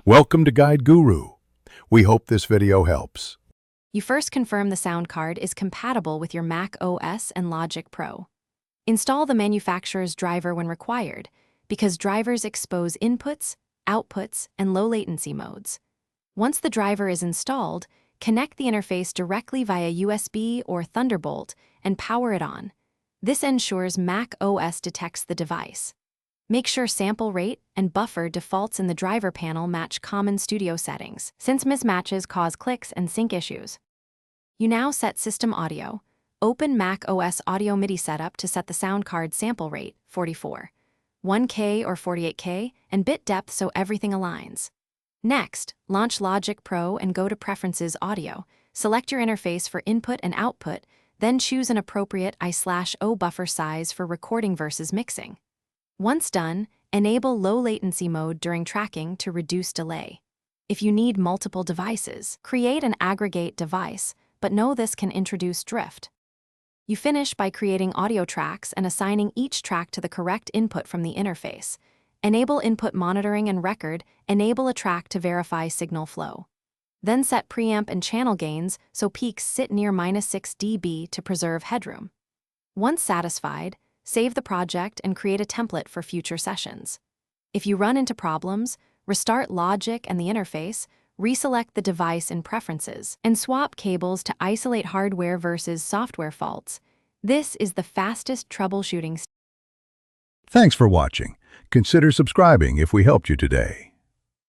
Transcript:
Welcome to Guide Guru. We hope this video helps. You first confirm the sound card is compatible with your Mac OS and Logic Pro. Install the manufacturer's driver when required, because drivers expose inputs, outputs, and low latency modes. Once the driver is installed, connect the interface directly via USB or Thunderbolt and power it on. This ensures Mac OS detects the device. Make sure sample rate and buffer defaults in the driver panel match common studio settings, since mismatches cause clicks and sync issues. You now set system audio. Open Mac OS Audio MIDI setup to set the sound card sample rate, 44, 1K or 48K, and bit depth so everything aligns. Next, launch Logic Pro and go to Preferences Audio. Select your interface for input and output, then choose an appropriate I/O buffer size for recording versus mixing. Once done, enable low latency mode during tracking to reduce delay. If you need multiple devices, create an aggregate device, but know this can introduce drift. You finish by creating audio tracks and assigning each track to the correct input from the interface. Enable input monitoring and record, enable a track to verify signal flow. Then set preamp and channel gains so peaks sit near -6 dB to preserve headroom. Once satisfied, save the project and create a template for future sessions. If you run into problems, restart Logic and the interface, reselect the device in Preferences, and swap cables to isolate hardware versus software faults. This is the fastest troubleshooting. Thanks for watching. Consider subscribing if we helped you today.